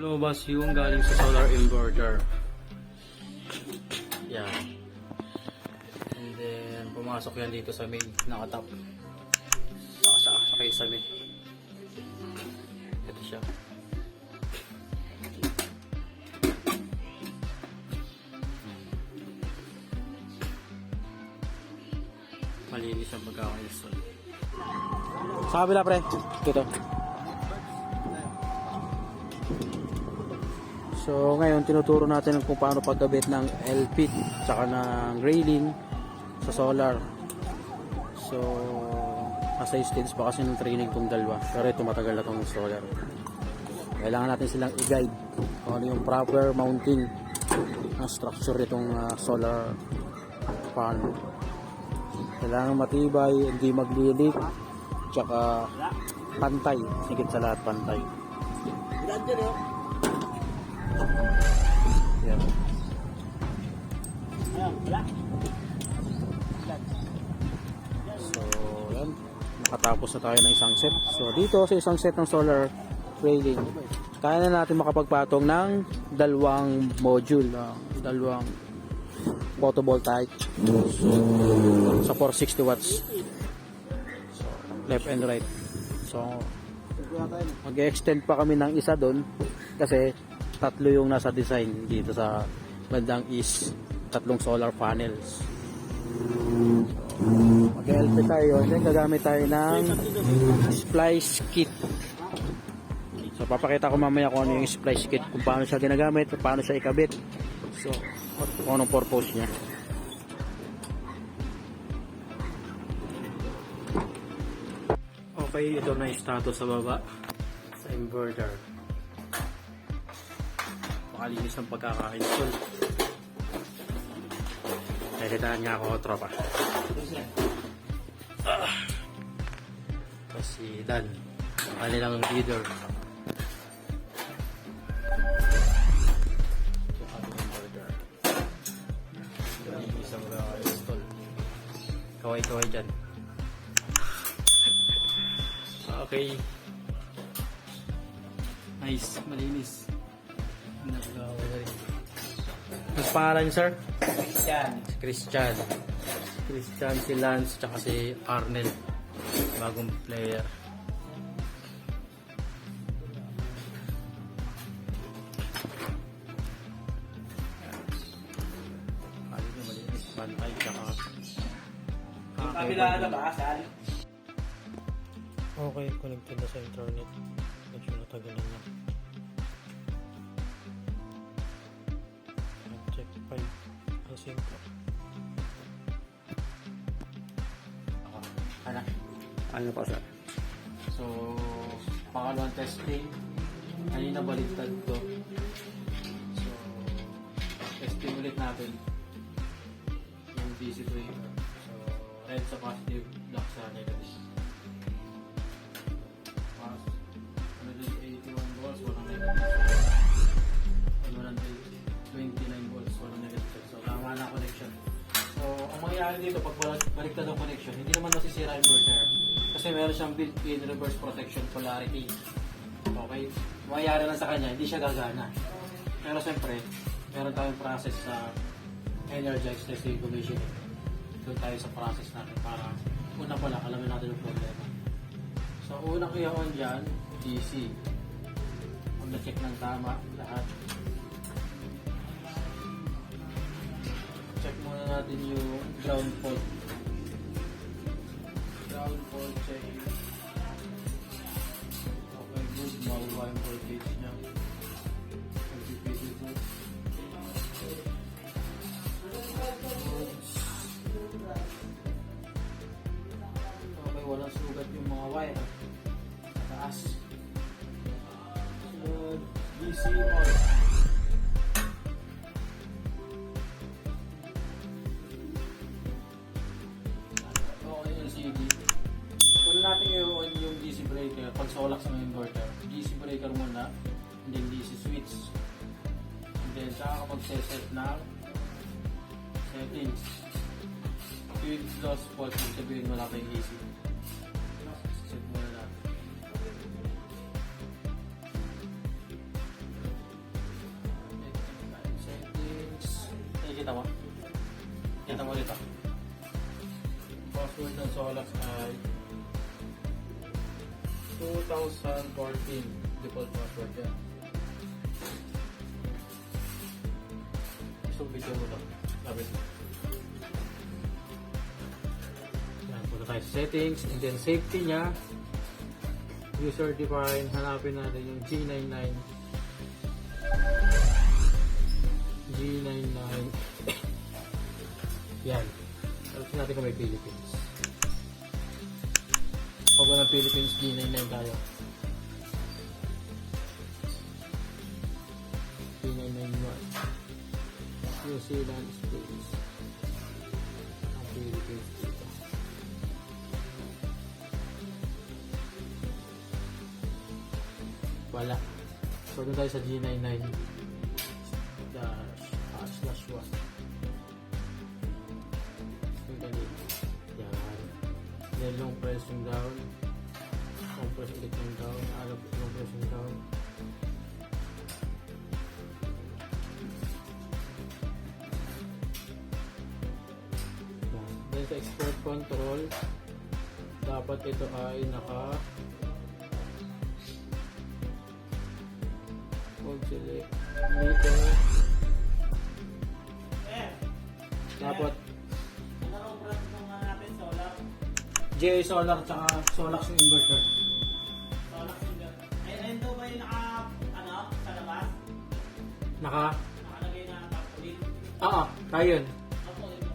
lumabas yung galing sa solar inverter. Yan. And then pumasok yan dito sa main, nakatap. Sa kisame. Ito siya. Malinis ang pagkaka-install. Sa kabila pre, dito. So ngayon tinuturo natin kung paano pagkabit ng LPIT tsaka ng railing sa solar. So nasa stage pa kasi ng training tong dalawa, pero ito matagal na tong solar. Kailangan natin silang i-guide kung ano yung proper mounting ng structure itong solar panel. Kailangan matibay, hindi maglilik, tsaka pantay, higit sa lahat pantay. Yan. So, yan. Nakatapos na tayo ng isang set. So, dito sa isang set ng solar railing, kaya na natin makapagpatong ng dalawang module, dalawang photovoltaic. So, sa 460 watts. So, left and right. So, mag-extend pa kami ng isa doon kasi tatlo yung nasa design dito sa bandang east, tatlong solar panels. Mag-LP tayo, then gagamit tayo ng splice kit. So papakita ko mamaya kung ano yung splice kit, kung paano siya ginagamit, paano siya ikabit, so kung anong purpose niya. Okay, ito na yung status sa baba sa inverter. Makalinis ang pagkaka-install. Nagkitaan nga ako, tropa. Tapos si Dan, ang kanilang leader. Ito ang inverter. Malinis ang pagkaka-install. Kaway-kaway dyan. Okay. Nice, malinis. Ang pangalan niyo, sir? Christian. Christian, si Lance, tsaka si Arnel. Bagong player. Malinis, pantay, tsaka Kabila na ba, Sal? Okay, connected na sa internet. Medyo natagalan na. Check 5 ang 5. Ano pa sir? So, pangalawang testing. Kanina baliktad to. So, testing ulit natin yung DC breaker. So, red sa positive, black sa negative. 181 volts, walang negative. 129 volts, walang negative. So, tama na connection. So, ang mangyayari dito, pag baliktad ang connection, hindi naman masisira yung inverter. Kasi meron siyang built-in reverse protection polarity. Okay? Mangyayari lang sa kanya, hindi siya gagana. Pero siyempre, meron tayong process sa energize testing commissioning. Doon tayo sa process natin para una pa lang, alamin natin yung problema. So, unang i-on dyan, DC. Kung na-check ng tama, lahat. Check muna natin yung ground fault. Ground fault check. Okay, good. Makuha yung voltage niya. LPPC2. Okay, walang sugat yung mga wire. Sa taas. So, DC on. Yung DC breaker, pag solak sa inverter, DC breaker muna, and then DC switch, and then saka kapag set ng settings, field loss fault, sabihin wala pa yung AC. Set muna natin. Kita mo? Kita mo dito. Password ng Solax ay 2014. Default password yan. So, video mo to. Lapit. Yan, punta tayo sa settings. And then, safety niya. User define. Hanapin natin yung G99. G99. Yan. Tapos natin kung may Philippines. Pag walang Philippines, G99 tayo. G991. New Zealand space. Ang Philippines dito. Wala. So, doon tayo sa G99. Slash 1. Yung ganito. Yan. Then, long press yung down. Long press ulit yung down. Long press yung down. Yan. Then, sa export control, dapat ito ay select meter. Dapat J solar tsaka Solax yung inverter. Solax inverter. Ayun daw ba yung sa labas? Nakalagay na tapulin? Oo, tayo yun. Opo, ito.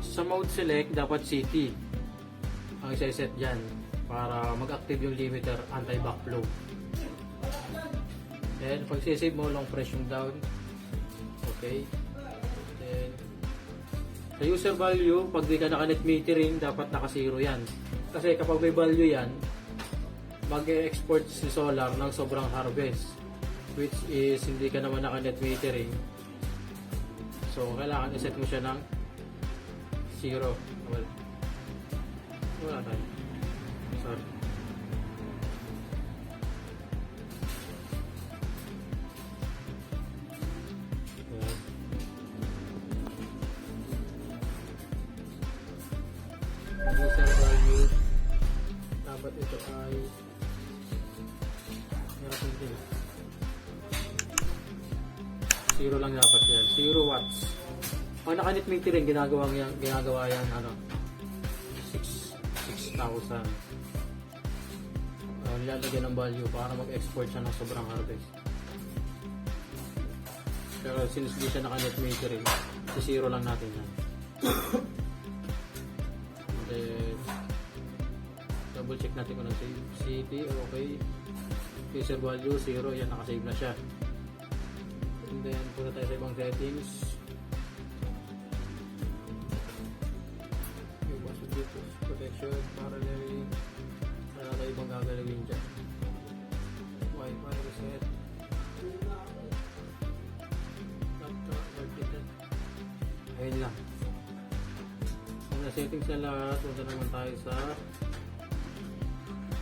Sa mode select, dapat CT ang isa-set dyan para mag-active yung limiter anti-backflow. Then, pag sisave mo, long press yung down. Okay. Then, sa user value, pag di ka naka-net metering, dapat naka-zero yan. Kasi kapag may value yan, mag-export si solar ng sobrang harvest. Which is, hindi ka naman naka-net metering. So, kailangan iset mo siya ng 0. Wala tayo. Sorry. Ayan. User value. Dapat ito ay hirapin din. 0 lang dapat yan. 0 watts. Pag naka-net metering, ginagawa yan 6,000. Nilalagyan ng value para mag-export siya ng sobrang harvest. Pero since di siya naka-net metering, si 0 lang natin yan. And then, double check natin kung nasa city, okay. User value 0, yan nakasave na siya. And then, punta tayo sa ibang settings. Protection, paralleling, wala tayo ibang gagalawin dyan. Wi-Fi reset, laptop, vertical. Ayun lang. Kung na-settings na lahat, punta naman tayo sa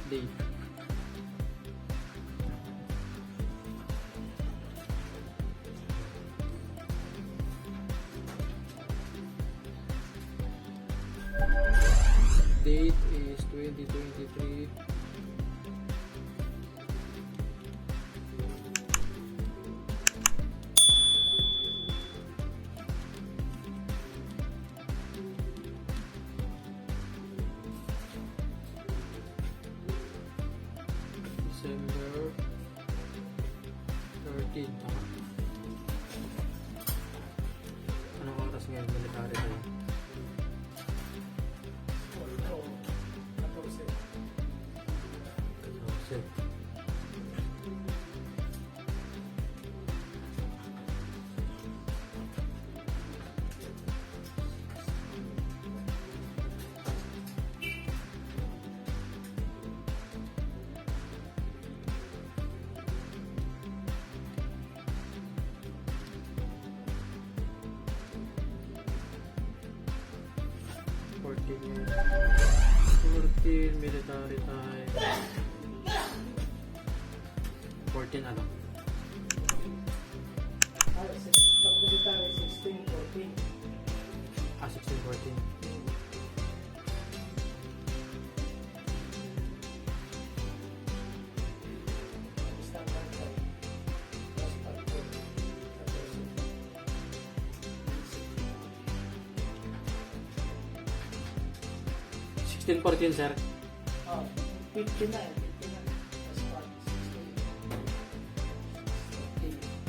date. Date is 2023. December 13. Anong oras ngayon? Military tayo. 14 military time. 14 ano? Pagdilitary 16, 14. 16, 14. Standard type. Plus factor. 16, 14 sir. Oh, 50 na eh. 50 na. Plus factor.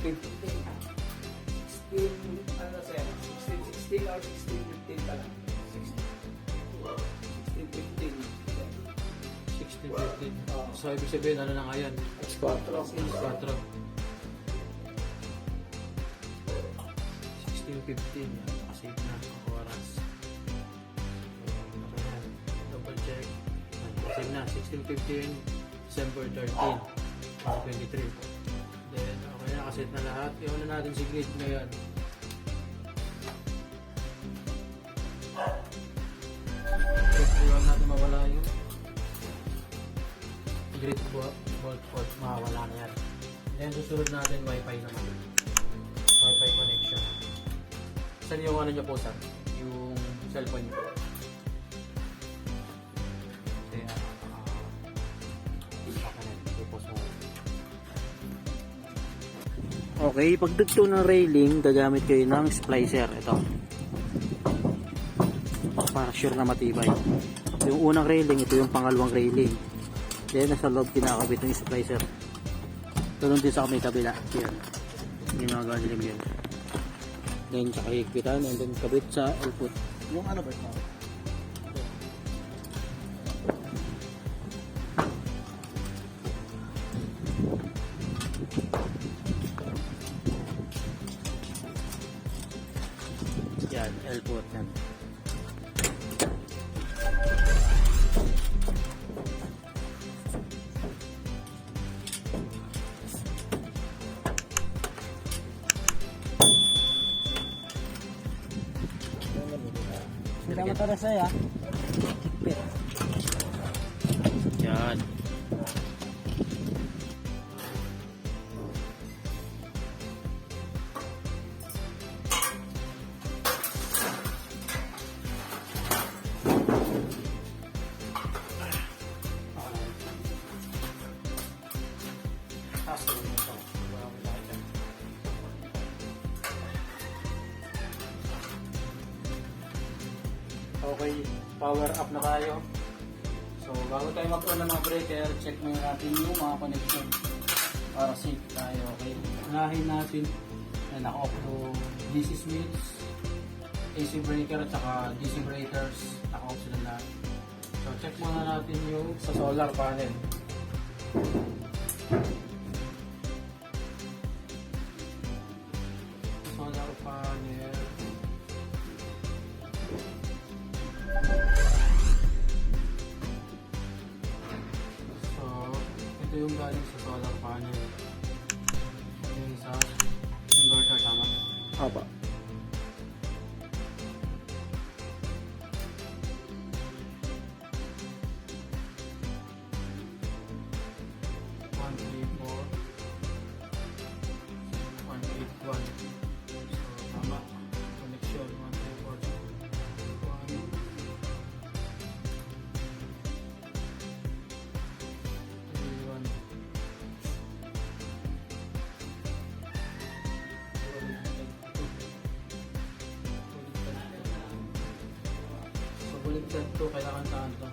16. 16, ano sir? 16 or 16, 15 pa lang. 16, 15. 16, 15. Oh. So ibig sabihin ano na ngayon? X4. 4. 16, 15. Nakasave na ang oras. Okay na. Double check. Save na. 16, 15. December 13. 2023. Then, okay na. Nakaset na lahat. Iwan na natin si grid ngayon. Iwan natin mawala yung grid bolt port. Mawawala na yan. Then, susunod natin wifi naman. Wifi connection. Saan yung ano nyo po sir? Yung cellphone nyo. Kaya, Okay, pagdugtong ng railing, gagamit kayo ng splicer. Ito. Para sure na matibay. Yung unang railing, ito yung pangalawang railing. Then, nasa loob kinakabit ng splicer. Tulong din sa may kabila. Yan. Ginagawa nila yun. Then, tsaka higpitan. And then, kabit sa output. Yung ano ba ito? Yan, output yan. Salamat para saya. Yan. Task ko lang ito. Okay, power up na tayo. So, bago tayo mag-on ng mga breaker, check muna natin yung mga connection para safe tayo, okay? Unahin natin na naka-off to DC switch, AC breaker at saka DC breakers, naka-off sila lahat. So, check muna natin yung sa solar panel. Solar panel. So, ito yung galing sa solar panel. Yung sa inverter, tama? Apa. One, three, four. 181. So, tama. Connection. 1, 2, 4. 1, 3, 1. So, baliktad to. Kailangan saan to?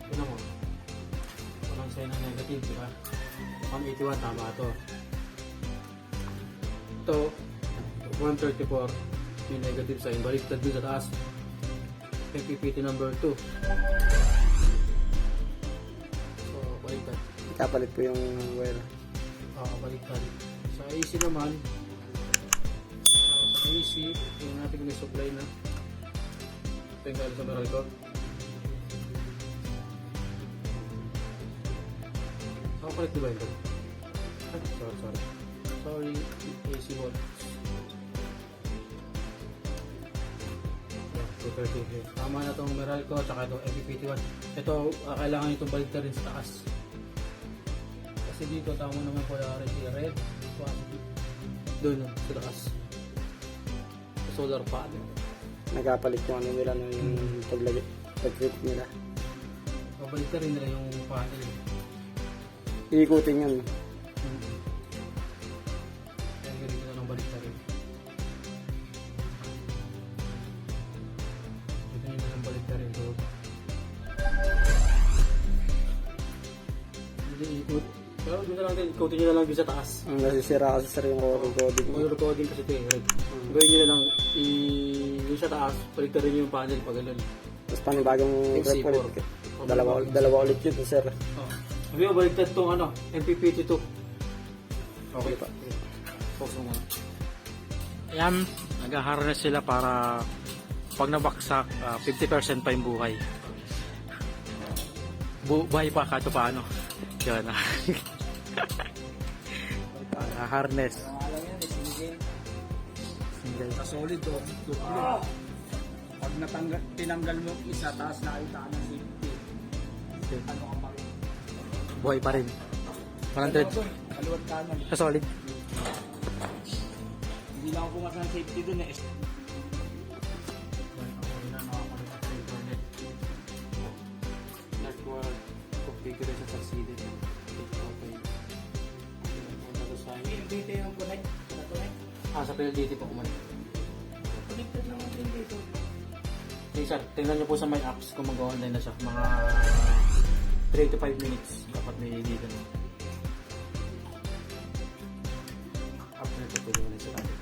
Tignan mo. Walang sign ng negative, di ba? 181, tama to. Ito, 134, yung negative sign. Baliktad dun sa taas. MPPT number 2. So, baliktad. Kapalit po yung wire. Baliktad. Sa AC naman, sa AC, yung natin may supply na. Ito yung galing sa meral ko. Nakapalit di ba yun? Sorry. So, Sorry, AC volts. 230. Tama na itong Meralco tsaka itong FPP1. Ito, kailangan itong baligtad rin sa taas. Kasi dito, tama naman polarity red. Doon, sa taas. Sa solar panel. Nagkapalit yung ano nila nung pag-trip nila. Baligtad rin nila yung panel. Iikutin yun. Kaya ganito na lang baligtad rin. Ito nyo na lang baligtad rin. So, hindi ikot. Pero doon na lang din, ikutin nyo na lang din sa taas. Ang nasisira kasi sir yung recording. May recording kasi ito eh, red. Gawin nyo na lang, yung sa taas, baligtad rin yung panel pag ganun. Tapos panibagong XC4. recording. Dalawa ulit yun sir. Oh. Sabi mo, baligtad itong ano, MPPT2. Okay pa. Focus mo muna. Ayan, nag-harness sila para pag nabaksak, 50% pa yung buhay. Buhay pa kahit paano. Yun na. Harness. Alam yan, single. Single. Solid o. Pag tinanggal mo yung isa, taas nakita ka ng safety. Ano ka pa rin? Buhay pa rin. 100. Kaluwag kanan. Sa solid. Hindi lang ako pumasok ng safety dun eh. Network configuration succeeded. Okay. Dito yung connect. Sa PLDT po kumain. Connected naman din dito. Okay sir, tingnan nyo po sa my apps kung mag-online na siya. Mga 3 to 5 minutes dapat may dito na. After ito, pwede mo na siya natin.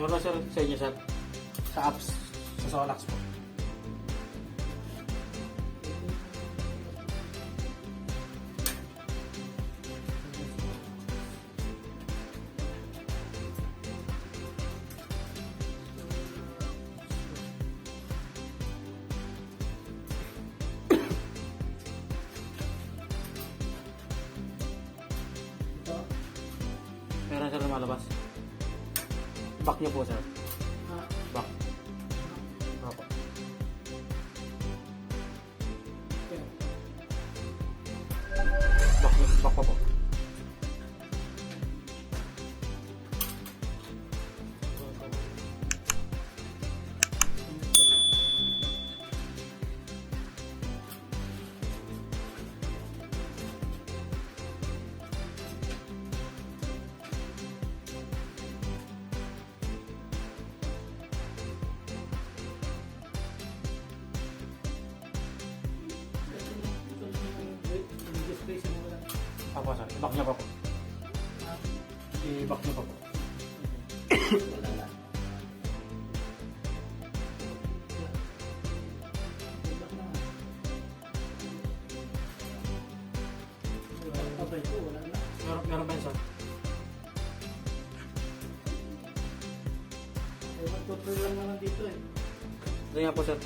Meron na sir sa inyo sir. Sa apps. Sa Solax po. Meron sir na malabas. Back nyo po sir. Back. Opo. Back pa po. Apa sir? I-back niya pa po. I-back niya pa po. Meron ba yun sir? Magtutuloy lang naman dito eh. Ito nga po sir.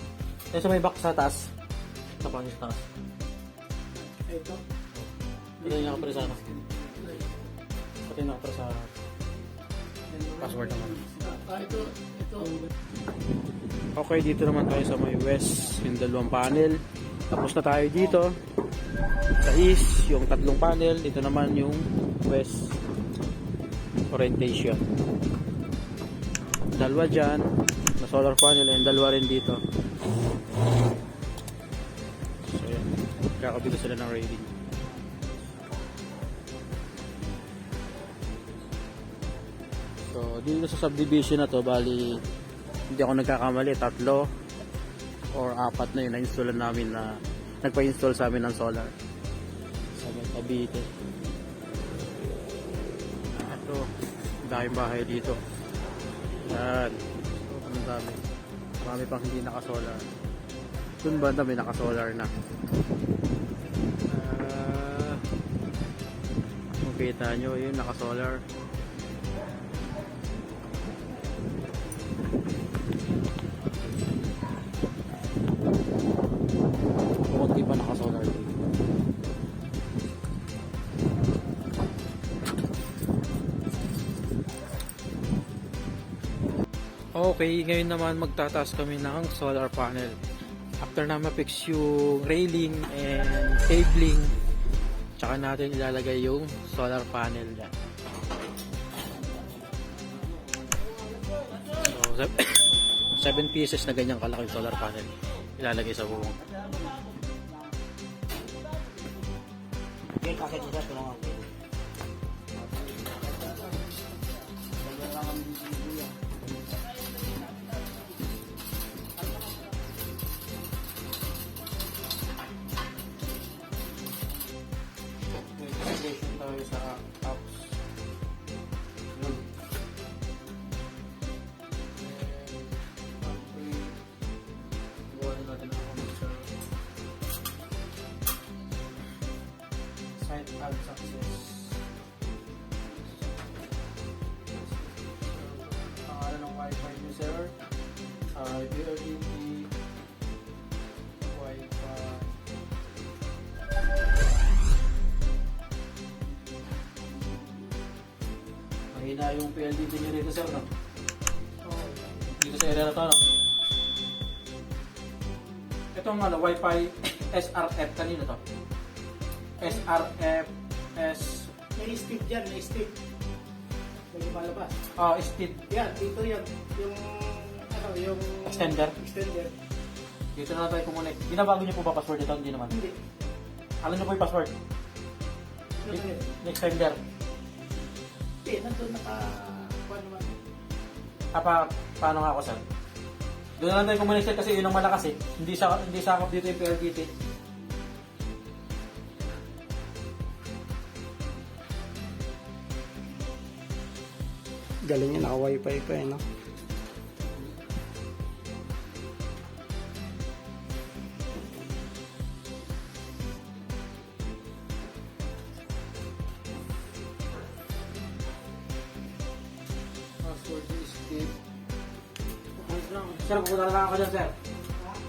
Ito sa may back sa taas. Ito pa sa taas. Ito. Ito yung nakapre sa ano. Ito yung nakapre sa password naman. Ito. Okay, dito naman tayo sa may west, yung dalawang panel. Tapos na tayo dito. Sa east, yung tatlong panel. Dito naman yung west orientation. Dalawa dyan na solar panel and dalawa rin dito. So yan, kakabito sila ng rating. So dito sa subdivision na to, bali hindi ako nagkakamali, 3 or 4 na yun na-installan namin na nagpa-install sa amin ng solar sa Cavite. Ito, daming bahay dito. Yan. Ang dami. Marami pang hindi naka-solar. Doon banda may naka-solar na. Makita nyo, yun naka-solar. Okay, ngayon naman magtataas kami ng solar panel. After na ma-fix yung railing and cabling, tsaka natin ilalagay yung solar panel dyan. So, 7 pieces na ganyang kalaking solar panel ilalagay sa bubong. Okay, kakit nila, tulungan ko. Installation tayo sa apps. Yun. Gawa na natin ang computer. Site ad success. Pangalan ng Wi-Fi user. URDP. Wi-Fi. Mahina yung PLDT nyo rito, sir, no? Dito sa area na to, no? Itong ano, Wi-Fi SRF, kanina to? SRF S... May stick dyan, may stick. May lumalabas. Speed Yan, dito yan. Yung, ano, yung... extender. Extender. Dito na tayo kumonek. Binabago nyo po ba password ito? Hindi naman. Hindi. Alam nyo po yung password? Ano yun? Yung extender. Hindi, nandun naka... Kuha naman. Paano nga ako, sir? Doon na lang tayo kumonek, sir, kasi yun ang malakas eh. Hindi sakop dito yung PLDT. Galing yun, naka-wifi pa eh, no? Password is Steve. Wait lang. Sir, pupunta na lang ako dyan, sir.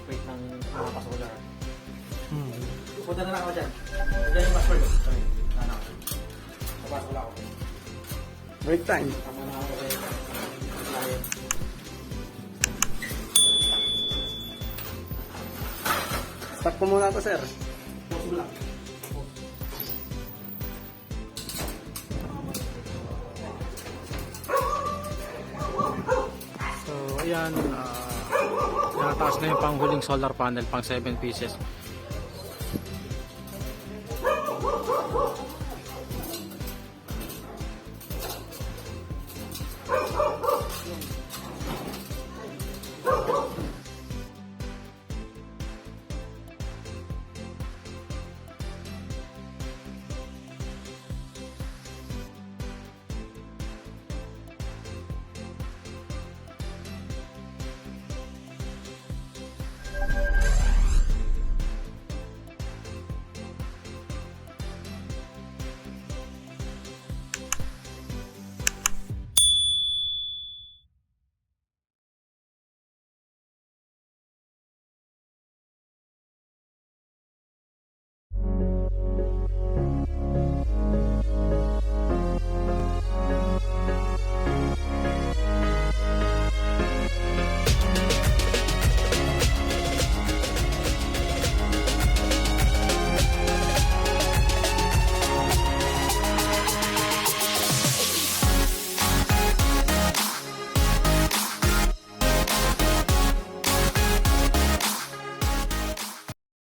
Wait lang, makapasok lang. Pupunta na lang ako dyan. Dyan yung password. Sorry. Ano? Papasok lang ako. Break time. Tama na ako dyan. Client. Stop ko muna to, sir. Pause mo lang. So, ayan, nataas na yung panghuling solar panel, pang 7 pieces.